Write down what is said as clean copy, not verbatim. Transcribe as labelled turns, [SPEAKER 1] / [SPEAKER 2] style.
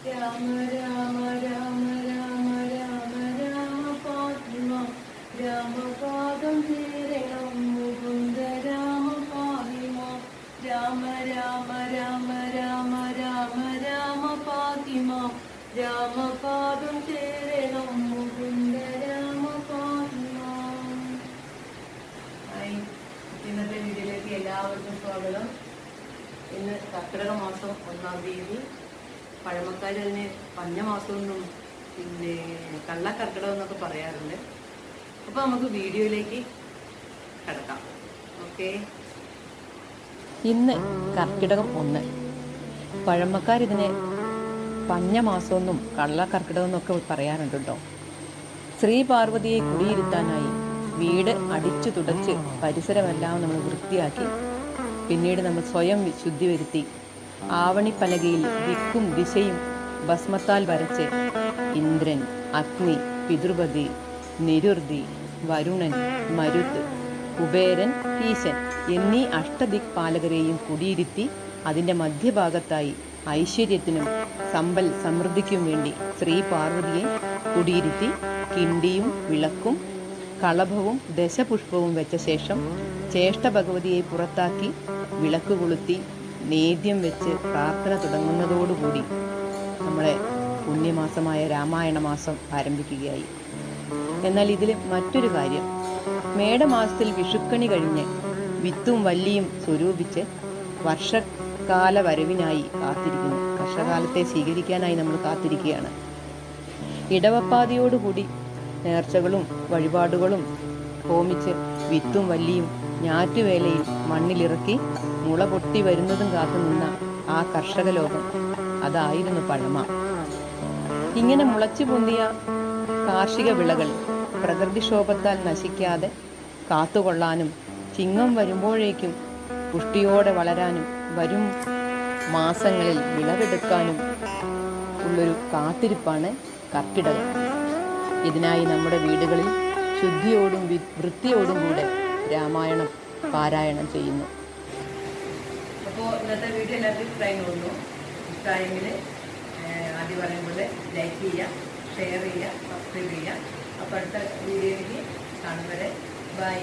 [SPEAKER 1] രാമ രാമ രാമ രാമ രാമ രാമ ഫാത്തിമ രാമപാദം ചേരണം മുകുന്ദ രാമ ഫാത്തിമ രാമ രാമ രാമ രാമ രാമ രാമ ഫാത്തിമ രാമപാദം ചേരണം മുകുന്ദ രാമ ഫാത്തിമ. ഇന്നത്തെ വീഡിയോയിലേക്ക് എല്ലാവർക്കും സ്വാഗതം. ഇന്ന് കർക്കിടക മാസം 1-ാം തീയതി. പഴമക്കാർ അതിന് പഞ്ഞമാസമെന്നും പിന്നെ കള്ളക്കർക്കിടകം എന്നൊക്കെ പറയാറുണ്ട്. അപ്പോൾ നമുക്ക് വീഡിയോയിലേക്ക് കിടക്കാം. ഓക്കെ.
[SPEAKER 2] ഇന്ന് കർക്കിടകം 1. പഴമക്കാരിതിനെ പഞ്ഞമാസമെന്നും കള്ളക്കർക്കിടകം എന്നൊക്കെ പറയാറുണ്ട് കേട്ടോ. ശ്രീ പാർവതിയെ കുടിയിരുത്താനായി വീട് അടിച്ചു തുടച്ച് പരിസരമെല്ലാം നമ്മൾ വൃത്തിയാക്കി പിന്നീട് നമ്മൾ സ്വയം ശുദ്ധി വരുത്തി ആവണിപ്പലകയിൽ ദിക്കും ദിശയും ഭസ്മത്താൽ വരച്ച് ഇന്ദ്രൻ, അഗ്നി, പിതൃപതി, നിരുർതി, വരുണൻ, മരുത്ത്, കുബേരൻ, ഈശൻ എന്നീ അഷ്ടദിക് പാലകരെയും കുടിയിരുത്തി അതിൻ്റെ മധ്യഭാഗത്തായി ഐശ്വര്യത്തിനും സമ്പൽ സമൃദ്ധിക്കും വേണ്ടി ശ്രീ പാർവതിയെ കുടിയിരുത്തി കിണ്ടിയും വിളക്കും കളഭവും ദശപുഷ്പവും വെച്ച ശേഷം ചേഷ്ട ഭഗവതിയെ പുറത്താക്കി വിളക്ക് കൊളുത്തി നേദ്യം വെച്ച് പ്രാർത്ഥന തുടങ്ങുന്നതോടുകൂടി നമ്മളെ പുണ്യമാസമായ രാമായണ മാസം ആരംഭിക്കുകയായി. എന്നാൽ ഇതിൽ മറ്റൊരു കാര്യം, മേടമാസത്തിൽ വിഷുക്കണി കഴിഞ്ഞ് വിത്തും വല്ലിയും സ്വരൂപിച്ച് വർഷകാല വരവിനായി കാത്തിരിക്കുന്നു. വർഷകാലത്തെ സ്വീകരിക്കാനായി നമ്മൾ കാത്തിരിക്കുകയാണ്. ഇടവപ്പാതിയോടുകൂടി നേർച്ചകളും വഴിപാടുകളും ഹോമിച്ച് വിത്തും വല്ലിയും ഞാറ്റുവേലയിൽ മണ്ണിലിറക്കി മുള പൊട്ടി വരുന്നതും കാത്തുനിന്ന ആ കർഷക ലോകം അതായിരുന്നു പഴമ. ഇങ്ങനെ മുളച്ചു പൊന്തിയ കാർഷിക വിളകൾ പ്രകൃതിക്ഷോഭത്താൽ നശിക്കാതെ കാത്തുകൊള്ളാനും ചിങ്ങം വരുമ്പോഴേക്കും പുഷ്ടിയോടെ വളരാനും വരും മാസങ്ങളിൽ വിളവെടുക്കാനും ഉള്ളൊരു കാത്തിരിപ്പാണ് കർക്കിടകം. ഇതിനായി നമ്മുടെ വീടുകളിൽ ശുദ്ധിയോടും വൃത്തിയോടും കൂടെ രാമായണം പാരായണം ചെയ്യുന്നു.
[SPEAKER 1] അപ്പോൾ ഇന്നത്തെ വീഡിയോ എല്ലാവർക്കും ഇഷ്ടമായി തോന്നുന്നു. ഇഷ്ടമായെങ്കിൽ ആദ്യം പറയുമ്പോൾ ലൈക്ക് ചെയ്യുക, ഷെയർ ചെയ്യുക, സബ്സ്ക്രൈബ് ചെയ്യുക. അപ്പോൾ അടുത്ത വീഡിയോയിലേക്ക് കാണുന്നവരെ ബൈ.